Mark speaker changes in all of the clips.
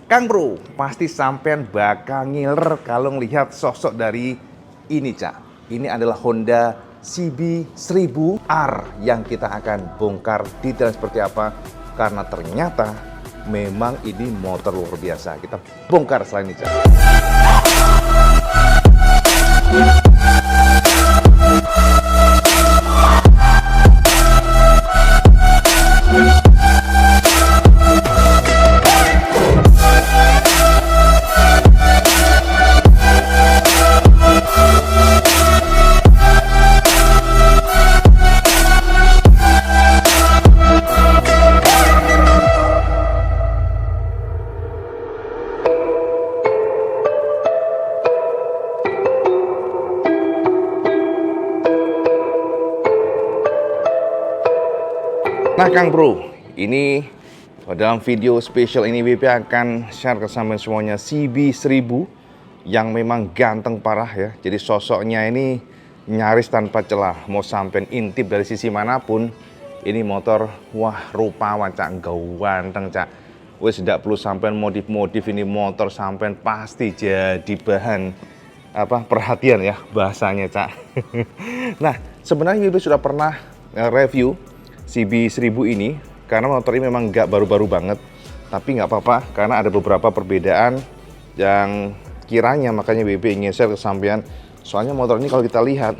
Speaker 1: Kang Bro, pasti sampean bakal ngiler kalau ngelihat sosok dari ini, Cak. Ini adalah Honda CB 1000R yang kita akan bongkar detail seperti apa. Karena ternyata memang ini motor luar biasa. Kita bongkar selain ini, Cak. Nah Kang Bro, ini dalam video spesial ini WP akan share ke sampean semuanya CB 1000 yang memang ganteng parah ya. Jadi sosoknya ini nyaris tanpa celah. Mau sampean intip dari sisi manapun, ini motor wah rupawan Cak, ganteng Cak. Wes tidak perlu sampean modif-modif, ini motor sampean pasti jadi bahan perhatian ya bahasanya Cak. Nah sebenarnya WP sudah pernah review CB 1000 ini karena motor ini memang nggak baru-baru banget, tapi nggak apa-apa karena ada beberapa perbedaan yang kiranya makanya WP ingin share ke sampean. Soalnya motor ini kalau kita lihat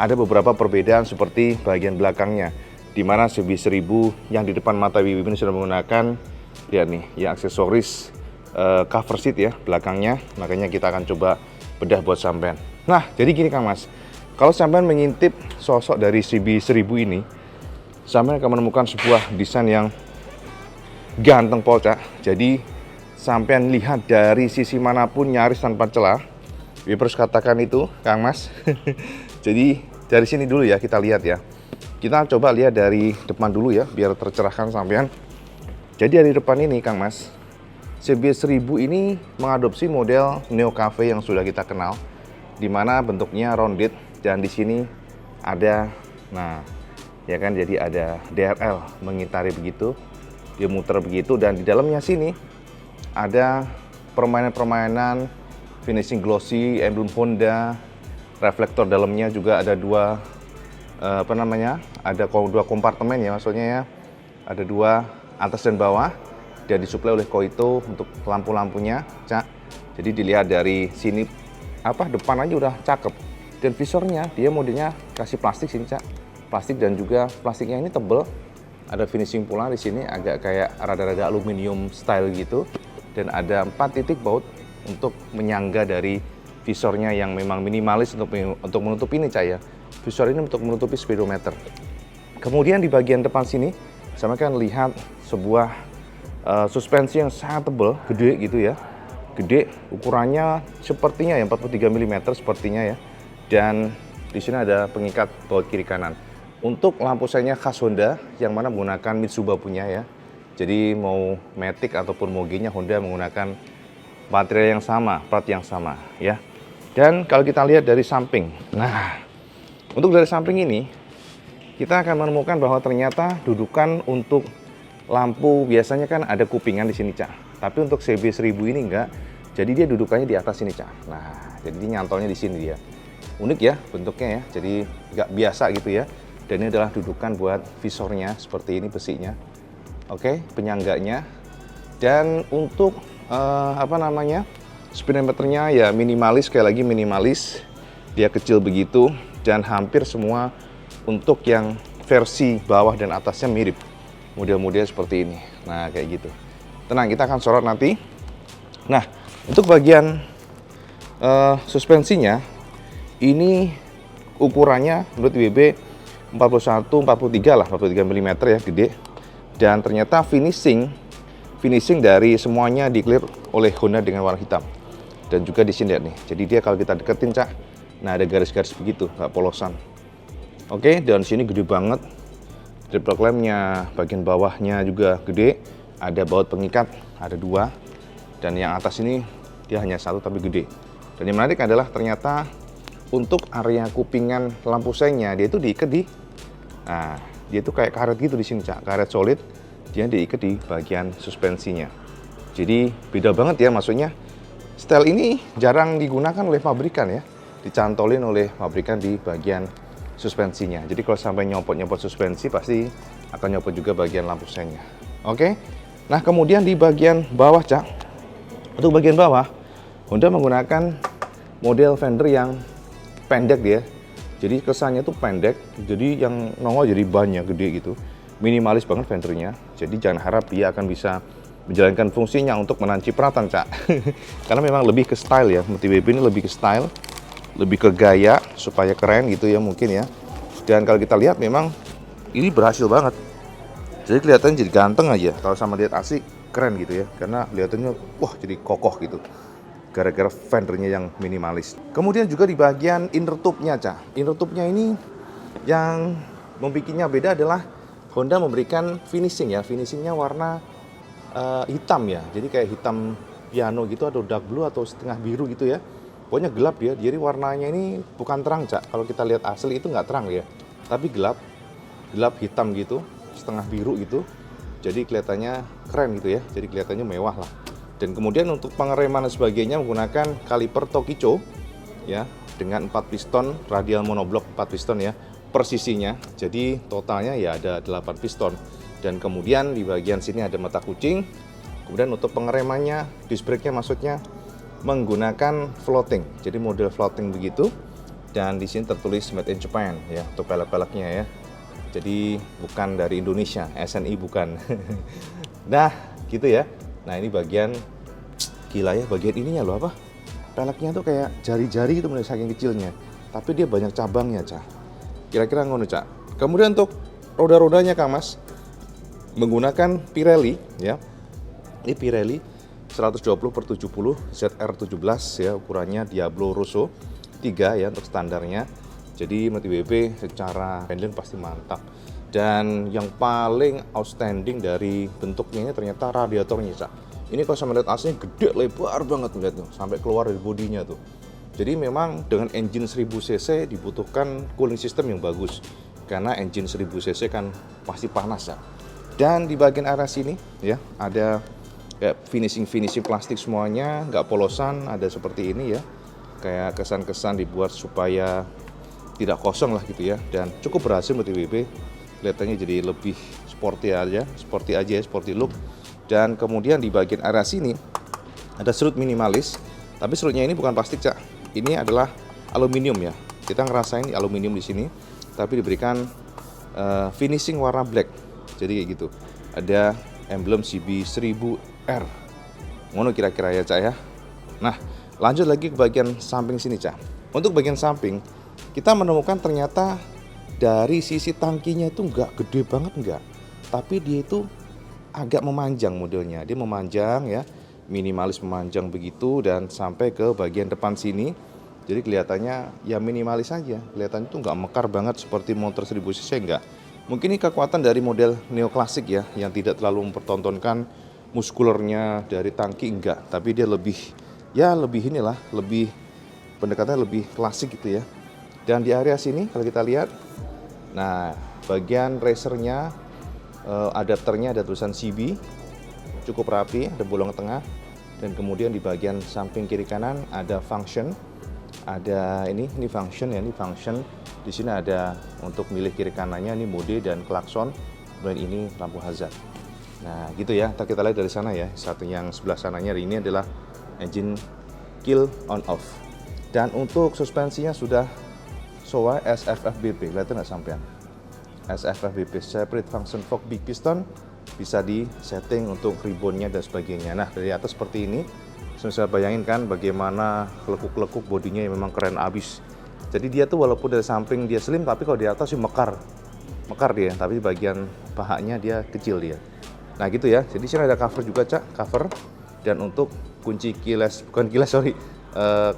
Speaker 1: ada beberapa perbedaan seperti bagian belakangnya, di mana CB 1000 yang di depan mata WP ini sudah menggunakan, lihat nih ya, aksesoris cover seat ya belakangnya, makanya kita akan coba bedah buat sampean. Nah jadi gini Kang Mas, kalau sampean mengintip sosok dari CB 1000 ini, sampai akan menemukan sebuah desain yang ganteng pocak. Jadi sampean lihat dari sisi manapun nyaris tanpa celah. Harus katakan itu Kang Mas. Jadi dari sini dulu ya kita lihat ya. Kita coba lihat dari depan dulu ya biar tercerahkan sampean. Jadi dari depan ini Kang Mas, CB 1000 ini mengadopsi model Neo Cafe yang sudah kita kenal, di mana bentuknya rounded dan di sini ada ya kan, jadi ada DRL mengitari begitu, dia muter begitu, dan di dalamnya sini ada permainan-permainan finishing glossy, emblem Honda, reflektor dalamnya juga ada dua ada dua kompartemen ya, maksudnya ya, ada dua atas dan bawah, dan disuplai oleh Koito untuk lampu-lampunya Cak. Jadi dilihat dari sini depan aja udah cakep, dan visornya dia modelnya kasih plastik sini Cak. Plastik, dan juga plastiknya ini tebel, ada finishing pula di sini agak kayak rada-rada aluminium style gitu, dan ada 4 titik baut untuk menyangga dari visornya yang memang minimalis untuk menutupi ini Cak ya. Visor ini untuk menutupi speedometer. Kemudian di bagian depan sini sama kan lihat sebuah suspensi yang sangat tebal, gede gitu ya, gede, ukurannya sepertinya ya 43 mm sepertinya ya, dan di sini ada pengikat baut kiri kanan. Untuk lampu senya khas Honda yang mana menggunakan Mitsubishi punya ya. Jadi mau Matic ataupun Moge-nya Honda menggunakan material yang sama, plat yang sama ya. Dan kalau kita lihat dari samping, nah untuk dari samping ini kita akan menemukan bahwa ternyata dudukan untuk lampu biasanya kan ada kupingan di sini Cak. Tapi untuk CB 1000 ini enggak. Jadi dia dudukannya di atas sini Cak. Nah, jadi dia nyantolnya di sini dia. Unik ya bentuknya ya. Jadi nggak biasa gitu ya. Dan ini adalah dudukan buat visornya seperti ini besinya. Oke, penyangganya. Dan untuk speedometernya ya minimalis, sekali lagi minimalis. Dia kecil begitu, dan hampir semua untuk yang versi bawah dan atasnya mirip. Model-model seperti ini. Nah, kayak gitu. Tenang, kita akan sorot nanti. Nah, untuk bagian suspensinya ini ukurannya menurut WB 43 mm ya, gede. Dan ternyata finishing dari semuanya di-clear oleh Honda dengan warna hitam. Dan juga di sini lihat nih. Jadi dia kalau kita deketin Cak, nah ada garis-garis begitu, nggak polosan. Oke, dan sini gede banget. Triple clamp-nya, bagian bawahnya juga gede. Ada baut pengikat, ada 2. Dan yang atas ini dia hanya 1 tapi gede. Dan yang menarik adalah ternyata untuk area kupingan lampu senya dia itu diikat di, nah dia itu kayak karet gitu di sini Cak, karet solid, dia diikat di bagian suspensinya. Jadi beda banget ya, maksudnya style ini jarang digunakan oleh pabrikan ya. Dicantolin oleh pabrikan di bagian suspensinya. Jadi kalau sampai nyopot-nyopot suspensi pasti akan nyopot juga bagian lampu sennya. Oke. Nah, kemudian di bagian bawah, Cak. Untuk bagian bawah, Honda menggunakan model fender yang pendek dia. Jadi kesannya tuh pendek, jadi yang nongol jadi banyak gede gitu. Minimalis banget fendernya. Jadi jangan harap dia akan bisa menjalankan fungsinya untuk menancip-ratan, Cak. Karena memang lebih ke style ya. MotoWP ini lebih ke style, lebih ke gaya supaya keren gitu ya mungkin ya. Dan kalau kita lihat memang ini berhasil banget. Jadi kelihatan jadi ganteng aja. Kalau sama lihat asli keren gitu ya. Karena kelihatannya wah jadi kokoh gitu. Gara-gara fendernya yang minimalis. Kemudian juga di bagian inner tube-nya, Cak. Inner tube-nya ini yang membuatnya beda adalah Honda memberikan finishing ya. Finishingnya warna hitam ya. Jadi kayak hitam piano gitu atau dark blue atau setengah biru gitu ya. Pokoknya gelap ya. Jadi warnanya ini bukan terang, Cak. Kalau kita lihat asli itu nggak terang ya. Tapi gelap. Gelap hitam gitu. Setengah biru gitu. Jadi kelihatannya keren gitu ya. Jadi kelihatannya mewah lah. Dan kemudian untuk pengereman dan sebagainya menggunakan kaliper Tokicho ya dengan 4 piston radial monoblok 4 piston ya per sisinya. Jadi totalnya ya ada 8 piston. Dan kemudian di bagian sini ada mata kucing. Kemudian untuk pengeremannya, disc brake-nya maksudnya menggunakan floating. Jadi model floating begitu. Dan di sini tertulis Made in Japan ya untuk pelek-peleknya ya. Jadi bukan dari Indonesia, SNI bukan. Nah, gitu ya. Nah, ini bagian gila ya, bagian ininya loh apa? Peleknya tuh kayak jari-jari gitu mulai saking kecilnya. Tapi dia banyak cabangnya, Cak. Kira-kira ngono, Cak. Kemudian untuk roda-rodanya, Kang Mas, menggunakan Pirelli ya. Ini Pirelli 120/70 ZR17 ya, ukurannya Diablo Rosso 3 ya untuk standarnya. Jadi MotoWP secara handling pasti mantap. Dan yang paling outstanding dari bentuknya ini ternyata radiatornya, Cak. Ini kalau sama lihat aslinya gede, lebar banget lihat tuh, sampai keluar dari bodinya tuh. Jadi memang dengan engine 1000 cc dibutuhkan cooling system yang bagus. Karena engine 1000 cc kan pasti panas, Cak. Dan di bagian area sini ya ada kayak finishing plastik semuanya, nggak polosan, ada seperti ini ya. Kayak kesan-kesan dibuat supaya tidak kosong lah gitu ya. Dan cukup berhasil MotoWP. Kelihatannya jadi lebih sporty aja ya, sporty look. Dan kemudian di bagian area sini ada serut minimalis, tapi serutnya ini bukan plastik, Cak. Ini adalah aluminium ya. Kita ngerasain di aluminium di sini, tapi diberikan finishing warna black. Jadi kayak gitu. Ada emblem CB1000R. Ngono kira-kira ya, Cak ya. Nah, lanjut lagi ke bagian samping sini, Cak. Untuk bagian samping kita menemukan ternyata dari sisi tangkinya itu nggak gede banget nggak, tapi dia itu agak memanjang modelnya. Dia memanjang ya, minimalis memanjang begitu dan sampai ke bagian depan sini. Jadi kelihatannya ya minimalis aja. Kelihatan itu nggak mekar banget seperti motor 1000 cc nggak. Mungkin ini kekuatan dari model neoklasik ya, yang tidak terlalu mempertontonkan muskulernya dari tangki enggak, tapi dia lebih inilah, lebih pendekatannya lebih klasik gitu ya. Dan di area sini kalau kita lihat, nah bagian racernya adapternya ada tulisan CB, cukup rapi, ada bolong tengah. Dan kemudian di bagian samping kiri kanan ada function, ada ini function ya, ini function. Di sini ada untuk milih kiri kanannya, ini mode dan klakson. Kemudian ini lampu hazard. Nah gitu ya, kita lihat dari sana ya. Satu yang sebelah sananya ini adalah engine kill on off. Dan untuk suspensinya sudah Showa SFFBP, kelihatan nggak sampean? SFFBP, Separate Function Fork Big Piston, bisa di setting untuk ribbonnya dan sebagainya. Nah dari atas seperti ini, saya bayangin kan bagaimana lekuk-lekuk bodinya yang memang keren abis. Jadi dia tuh walaupun dari samping dia slim, tapi kalau di atas sih mekar dia. Tapi di bagian pahanya dia kecil dia. Nah gitu ya. Jadi sini ada cover juga, Cak, cover. Dan untuk kunci keyless, bukan keyless sorry.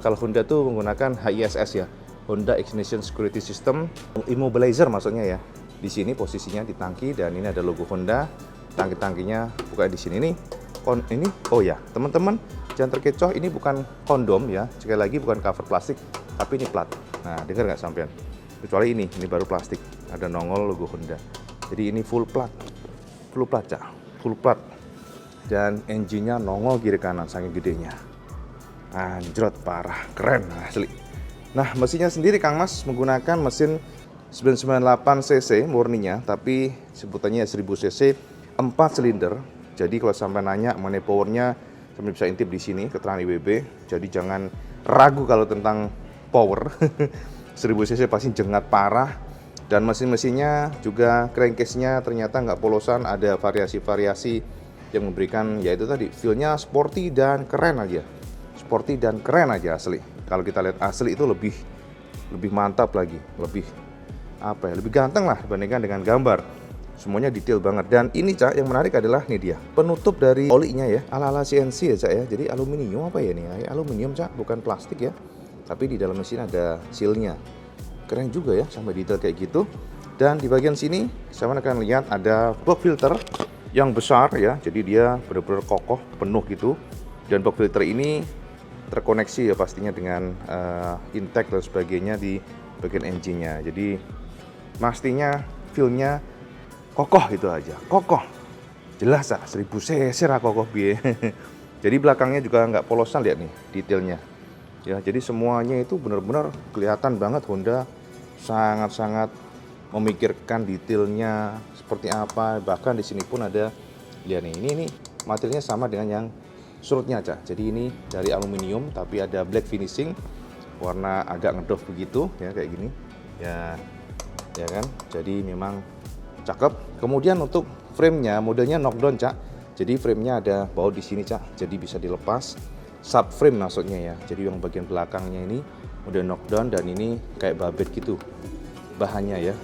Speaker 1: Kalau Honda tuh menggunakan HISS ya, Honda Ignition Security System, immobilizer maksudnya ya. Di sini posisinya di tangki dan ini ada logo Honda. Tangki-tangkinya bukan di sini nih. Ini oh ya, teman-teman jangan terkecoh, ini bukan kondom ya. Sekali lagi bukan cover plastik, tapi ini plat. Nah, dengar nggak sampean? Kecuali ini baru plastik. Ada nongol logo Honda. Jadi ini full plat, Cak. Full plat. Dan engine-nya nongol kiri kanan saking gedenya. Anjrot parah, keren asli. Nah, mesinnya sendiri Kang Mas menggunakan mesin 998 cc murninya, tapi sebutannya 1000 cc 4 silinder. Jadi kalau sampai nanya mengenai powernya, sampai bisa intip di sini keterangan IWB. Jadi jangan ragu kalau tentang power. 1000 cc pasti jengat parah. Dan mesin-mesinnya juga crankcase-nya ternyata nggak polosan, ada variasi-variasi yang memberikan yaitu tadi feel-nya sporty dan keren aja. Sporty dan keren aja asli. Kalau kita lihat asli itu lebih mantap lagi, lebih apa ya, lebih ganteng lah dibandingkan dengan gambar. Semuanya detail banget. Dan ini Cak, yang menarik adalah nih dia penutup dari olinya ya, ala-ala CNC ya Cak ya. Jadi aluminium apa ya nih? Aluminium Cak, bukan plastik ya. Tapi di dalam mesin ada seal-nya. Keren juga ya, sampai detail kayak gitu. Dan di bagian sini sama akan lihat ada box filter yang besar ya. Jadi dia benar-benar kokoh, penuh gitu. Dan box filter ini terkoneksi ya pastinya dengan intake dan sebagainya di bagian engine-nya. Jadi pastinya feel-nya kokoh gitu aja, kokoh. Jelas 1000 cc lah kokoh biye. Jadi belakangnya juga nggak polosan, lihat nih detailnya. Ya, jadi semuanya itu benar-benar kelihatan banget Honda sangat-sangat memikirkan detailnya seperti apa. Bahkan di sini pun ada, lihat nih, ini materialnya sama dengan yang surutnya aja. Jadi ini dari aluminium tapi ada black finishing, warna agak ngedoff begitu ya kayak gini. Ya kan. Jadi memang cakep. Kemudian untuk frame-nya modelnya knockdown Cak. Jadi frame-nya ada baut di sini Cak. Jadi bisa dilepas. Subframe maksudnya ya. Jadi yang bagian belakangnya ini model knockdown dan ini kayak babet gitu bahannya ya.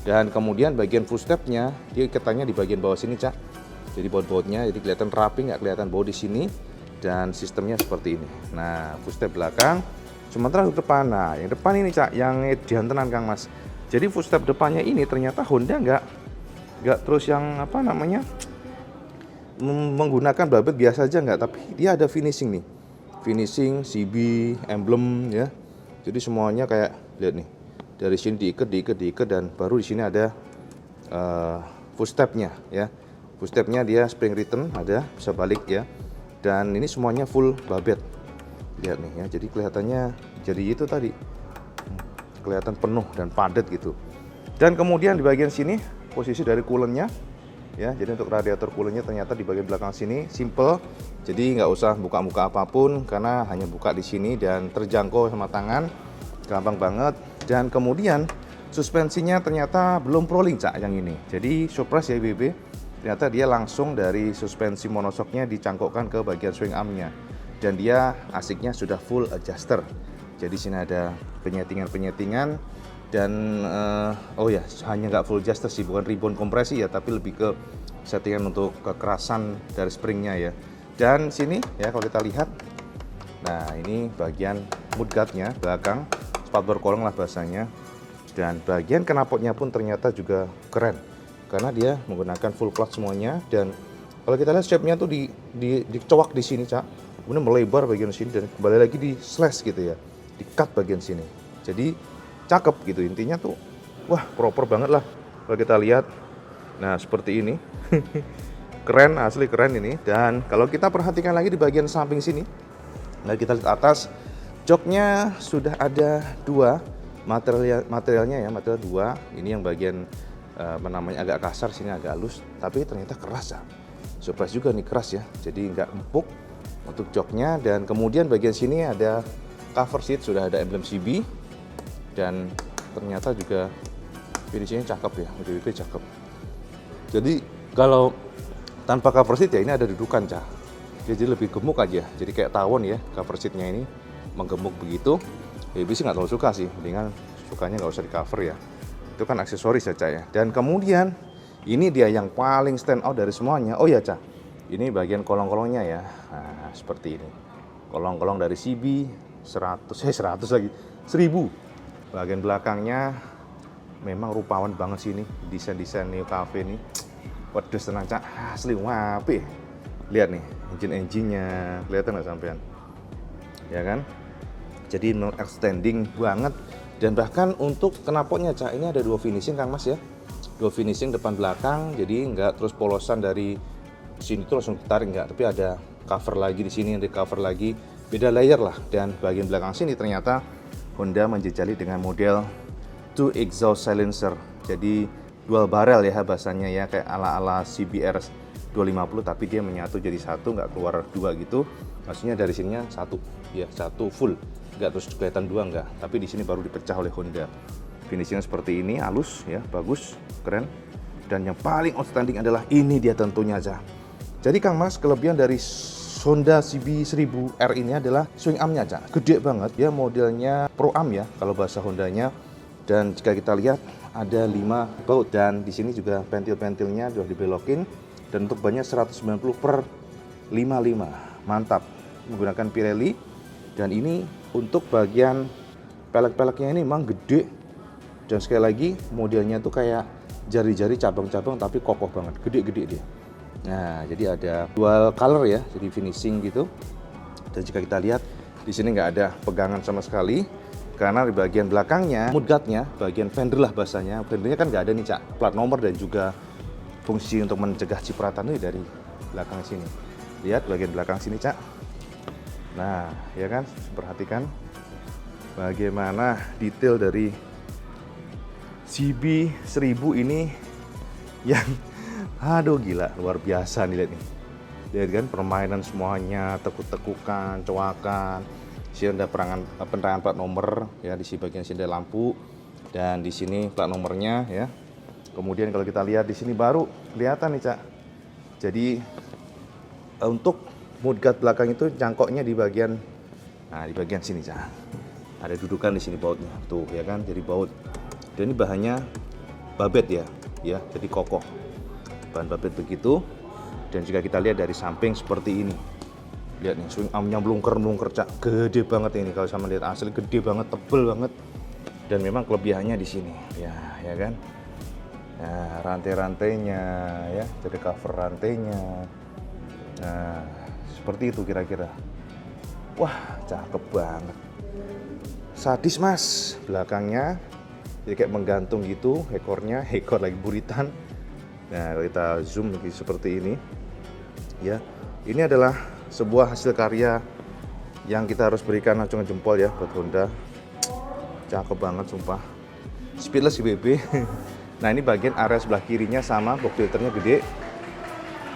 Speaker 1: Dan kemudian bagian footstep-nya dia ikatannya di bagian bawah sini Cak. Jadi baut-bautnya jadi kelihatan rapi, nggak kelihatan baut di sini. Dan sistemnya seperti ini. Nah, footstep belakang. Sementara untuk depan, nah yang depan ini Cak, yang diantenan Kang Mas. Jadi footstep depannya ini ternyata Honda nggak terus yang apa namanya menggunakan babet biasa aja nggak, tapi dia ada finishing nih, finishing CB emblem ya. Jadi semuanya kayak lihat nih dari sini diikat dan baru di sini ada footstepnya ya. Footstepnya dia spring return ada, bisa balik ya. Dan ini semuanya full babet. Lihat nih ya, jadi kelihatannya jadi itu tadi. Kelihatan penuh dan padat gitu. Dan kemudian di bagian sini posisi dari coolant-nya ya. Jadi untuk radiator coolant-nya ternyata di bagian belakang sini simple. Jadi nggak usah buka-buka apapun karena hanya buka di sini dan terjangkau sama tangan. Gampang banget. Dan kemudian suspensinya ternyata belum Prolink Cak yang ini. Jadi surprise ya IBB. Ternyata dia langsung dari suspensi monoshocknya dicangkokkan ke bagian swing arm-nya. Dan dia asiknya sudah full adjuster. Jadi sini ada penyetingan dan oh ya hanya nggak full adjuster sih, bukan ribbon kompresi ya, tapi lebih ke settingan untuk kekerasan dari springnya ya. Dan sini ya kalau kita lihat, nah ini bagian mudguardnya belakang, spatbor kolong lah bahasanya. Dan bagian knalpotnya pun ternyata juga keren karena dia menggunakan full clutch semuanya. Dan kalau kita lihat shape-nya tuh dicowak di sini Cak, kemudian melebar bagian sini dan kembali lagi di slash gitu ya. Di cut bagian sini, jadi cakep gitu intinya tuh, wah proper banget lah kalau kita lihat. Nah seperti ini, keren asli keren ini. Dan kalau kita perhatikan lagi di bagian samping sini, nah kita lihat atas, joknya sudah ada dua materialnya ya, material dua. Ini yang bagian namanya agak kasar, sini agak halus, tapi ternyata keras ya. Surprise juga nih keras ya, jadi nggak empuk untuk joknya. Dan kemudian bagian sini ada cover seat, sudah ada emblem CB dan ternyata juga finishingnya cakep ya, UDWP cakep. Jadi kalau tanpa cover seat ya ini ada dudukan Cak, jadi lebih gemuk aja, jadi kayak tawon ya cover seatnya ini menggemuk begitu. Baby sih nggak terlalu suka sih, mendingan sukanya nggak usah di cover ya, itu kan aksesoris saja ya. Dan kemudian ini dia yang paling stand out dari semuanya. Oh ya Cak, ini bagian kolong-kolongnya ya, nah seperti ini, kolong-kolong dari CB 100 lagi 1000. Bagian belakangnya memang rupawan banget sih ini, desain Neo Cafe ini. Waduh tenang Cak, asli wapi. Lihat nih engine-nya, kelihatan nggak sampean ya kan. Jadi non extending banget. Dan bahkan untuk knalpotnya Cak, ini ada dua finishing Kang Mas ya, dua finishing depan belakang. Jadi nggak terus polosan dari sini tuh langsung ditarik nggak, tapi ada cover lagi di sini, ada cover lagi, beda layer lah. Dan bagian belakang sini ternyata Honda menjejali dengan model 2 exhaust silencer, jadi dual barrel ya bahasanya ya, kayak ala-ala CBR 250, tapi dia menyatu jadi satu, nggak keluar dua gitu. Maksudnya dari sininya satu ya, satu full, nggak terus kelihatan dua, nggak, tapi di sini baru dipecah oleh Honda. Finishingnya seperti ini, halus ya, bagus, keren. Dan yang paling outstanding adalah ini dia tentunya aja. Jadi Kang Mas, kelebihan dari Honda CB1000R ini adalah swing armnya aja, gede banget ya, modelnya Pro Arm ya kalau bahasa Hondanya. Dan jika kita lihat ada 5 baut, dan di sini juga pentil-pentilnya sudah dibelokin, dan untuk bannya 190/55, mantap, menggunakan Pirelli. Dan ini untuk bagian pelek-peleknya ini memang gede, dan sekali lagi modelnya tuh kayak jari-jari cabang-cabang tapi kokoh banget, gede-gede dia. Nah, jadi ada dual color ya, jadi finishing gitu. Dan jika kita lihat di sini nggak ada pegangan sama sekali, karena di bagian belakangnya, mudguardnya, bagian fender lah bahasanya, fendernya kan nggak ada nih Cak, plat nomor dan juga fungsi untuk mencegah cipratan itu dari belakang sini. Lihat bagian belakang sini Cak. Nah, ya kan, perhatikan bagaimana detail dari CB1000 ini yang aduh gila, luar biasa nih, lihat nih. Lihat kan permainan semuanya, tekuk-tekukan, coakan. Sini ada penerangan plat nomor ya, di sini bagian sini ada lampu, dan di sini plat nomornya ya. Kemudian kalau kita lihat di sini baru kelihatan nih Cak. Jadi untuk mudguard belakang itu jangkoknya di bagian, nah di bagian sini Cak. Ada dudukan di sini bautnya tuh ya kan, jadi baut. Dan ini bahannya babet ya, jadi kokoh. Bahan babet begitu. Dan jika kita lihat dari samping seperti ini. Lihat nih, swing armnya melungker Cak, gede banget ini. Kalau sama lihat asli gede banget, tebel banget. Dan memang kelebihannya di sini, ya kan. Nah, rantai-rantainya ya, jadi cover rantainya. Nah, seperti itu kira-kira. Wah, cakep banget. Sadis Mas, belakangnya. Jadi kayak menggantung gitu, ekor lagi buritan. Nah, kalau kita zoom lagi seperti ini, ya, ini adalah sebuah hasil karya yang kita harus berikan acungan jempol ya buat Honda. Cakep banget sumpah. Speedless IBB. Nah, ini bagian area sebelah kirinya sama, box filternya gede.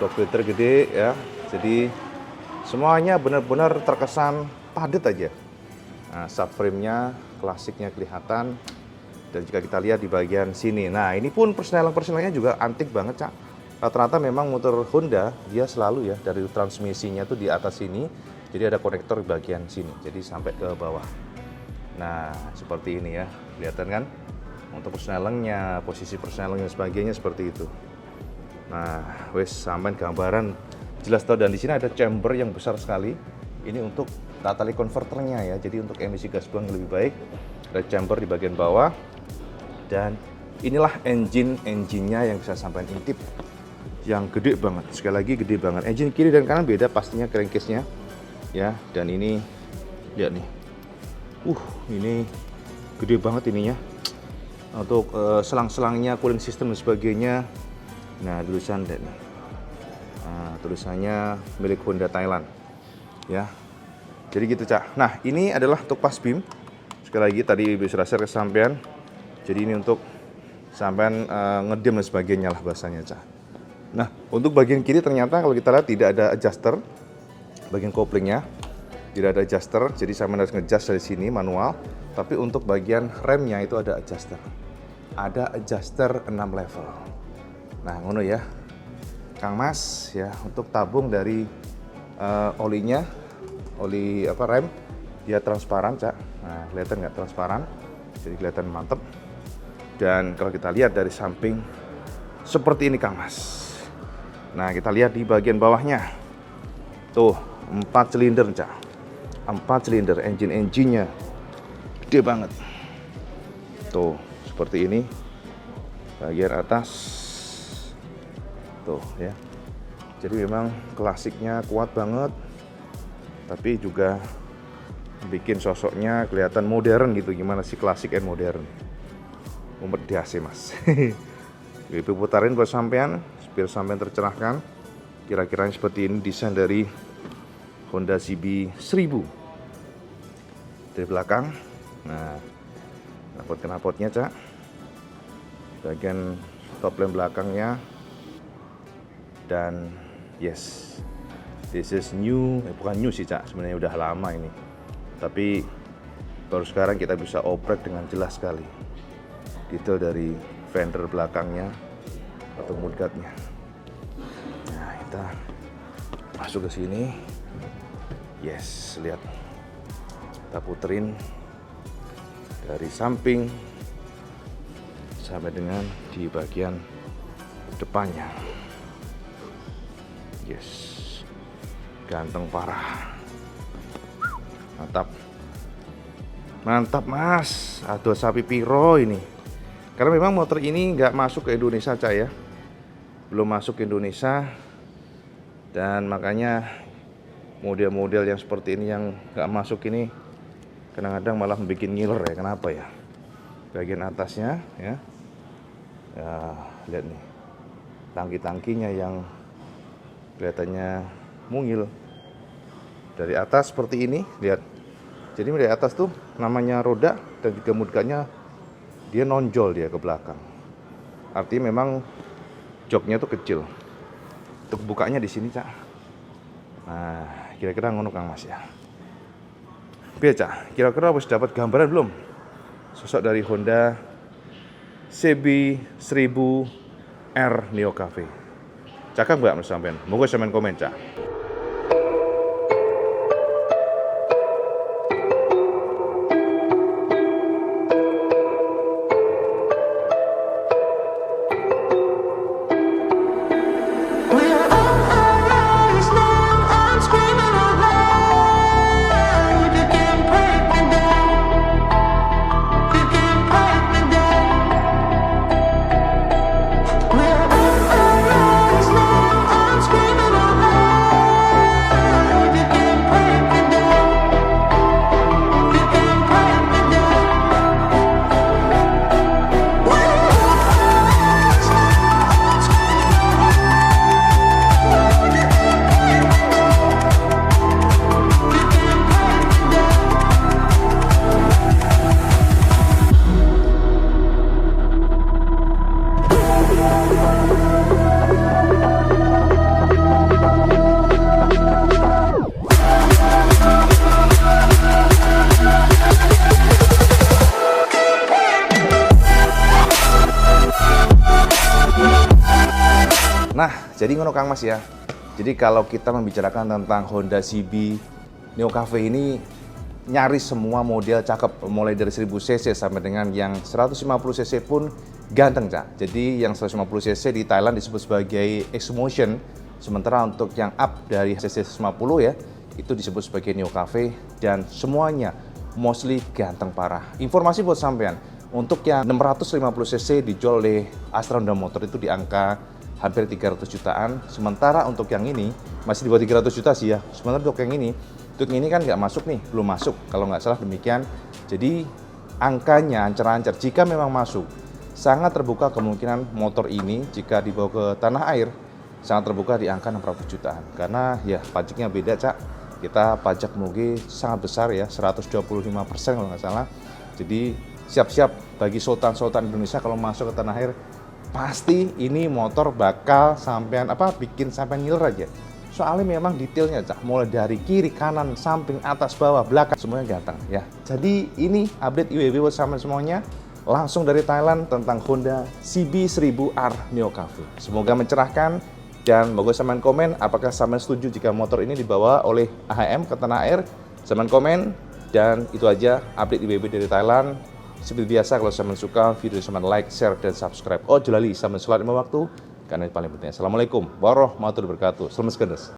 Speaker 1: Box filter gede ya. Jadi semuanya benar-benar terkesan padat aja. Nah, subframe-nya klasiknya kelihatan. Dan jika kita lihat di bagian sini, nah ini pun persenelan-persenelnya juga antik banget Cak. Rata-rata memang motor Honda dia selalu ya, dari transmisinya tuh di atas sini, jadi ada konektor di bagian sini, jadi sampai ke bawah. Nah seperti ini ya, kelihatan kan untuk persnelennya, posisi persneleng dan sebagainya seperti itu. Nah wes sampai gambaran jelas tahu. Dan di sini ada chamber yang besar sekali, ini untuk catalytic converternya ya, jadi untuk emisi gas buang yang lebih baik. Ada chamber di bagian bawah, dan inilah engine-nya yang bisa sampai intip, yang gede banget, sekali lagi gede banget. Engine kiri dan kanan beda pastinya crankcase-nya ya. Dan ini lihat nih, ini gede banget ininya, untuk selang-selangnya, cooling system dan sebagainya. Nah tulisan dan tulisannya milik Honda Thailand ya. Jadi gitu Cak. Nah ini adalah untuk pas beam, sekali lagi tadi bisa share ke sampean. Jadi ini untuk sampean ngedem dan sebagainya lah bahasanya Cak. Nah, untuk bagian kiri ternyata kalau kita lihat tidak ada adjuster. Bagian koplingnya tidak ada adjuster, jadi sampean harus ngejust dari sini manual. Tapi untuk bagian remnya itu ada adjuster. Ada adjuster 6 level. Nah, ngono ya. Kang Mas ya, untuk tabung dari olinya, oli rem, dia transparan Cak. Nah, kelihatan nggak transparan? Jadi kelihatan mantep. Dan kalau kita lihat dari samping seperti ini Kang Mas. Nah kita lihat di bagian bawahnya, tuh 4 silinder Cak, 4 silinder, engine-nya gede banget. Tuh seperti ini, bagian atas, tuh ya. Jadi memang klasiknya kuat banget, tapi juga bikin sosoknya kelihatan modern gitu. Gimana sih klasik and modern? Umat di AC Mas. Itu putarin buat sampean, biar sampean tercerahkan. Kira-kira seperti ini desain dari Honda CB 1000 dari belakang. Nah, knalpotnya Cak, bagian top lamp belakangnya, dan yes, this is new, bukan new sih Cak, sebenarnya udah lama ini, tapi baru sekarang kita bisa oprek dengan jelas sekali detail dari fender belakangnya atau mudguardnya. Nah, kita masuk ke sini. Yes, lihat, kita puterin dari samping sampai dengan di bagian depannya. Yes, ganteng parah, mantap, mantap mas. Aduh, sapi piro ini, karena memang motor ini nggak masuk ke Indonesia Cak ya, belum masuk ke Indonesia, dan makanya model-model yang seperti ini yang nggak masuk ini kadang-kadang malah bikin ngiler ya. Kenapa ya? Bagian atasnya ya, lihat nih, tangki-tangkinya yang kelihatannya mungil dari atas seperti ini, lihat. Jadi dari atas tuh namanya roda dan juga mudguardnya dia nonjol dia ke belakang. Artinya memang joknya tuh kecil. Untuk bukanya di sini Cak. Nah, kira-kira ngono Kang Mas ya. Biar Cak, kira-kira harus dapat gambaran belum sosok dari Honda CB 1000R Neo Cafe? Cakap nggak mas sampean? Moga sampean komen Cak. Nah, jadi ngono Kang Mas ya. Jadi kalau kita membicarakan tentang Honda CB Neo Cafe ini, nyaris semua model cakep, mulai dari 1000 cc sampai dengan yang 150 cc pun ganteng Cak. Jadi yang 150 cc di Thailand disebut sebagai X-Motion, sementara untuk yang up dari cc 150 ya, itu disebut sebagai Neo Cafe, dan semuanya mostly ganteng parah. Informasi buat sampean, untuk yang 650 cc dijual oleh Astra Honda Motor itu di angka hampir 300 jutaan, sementara untuk yang ini masih di bawah 300 juta sih ya. Sementara untuk yang ini kan nggak masuk nih, belum masuk kalau nggak salah demikian. Jadi angkanya ancar-ancar. Jika memang masuk, sangat terbuka kemungkinan motor ini jika dibawa ke tanah air sangat terbuka di angka 600 jutaan. Karena ya pajaknya beda Cak. Kita pajak moge sangat besar ya, 125% kalau nggak salah. Jadi siap-siap bagi sultan-sultan Indonesia kalau masuk ke tanah air, pasti ini motor bakal sampean bikin sampean ngiler aja. Soalnya memang detailnya Cak, mulai dari kiri, kanan, samping, atas, bawah, belakang, semuanya ganteng ya. Jadi ini update IWB buat sampean semuanya, langsung dari Thailand tentang Honda CB 1000R Neo Cafe. Semoga mencerahkan, dan moga sampean komen apakah sampean setuju jika motor ini dibawa oleh AHM ke tanah air. Sampean komen, dan itu aja update IWB dari Thailand. Seperti biasa, kalau sampean suka video, sampean like, share, dan subscribe. Oh jelali, sampean sholat 5 waktu, karena ini paling penting. Assalamualaikum warahmatullahi wabarakatuh. Selamat sekedes.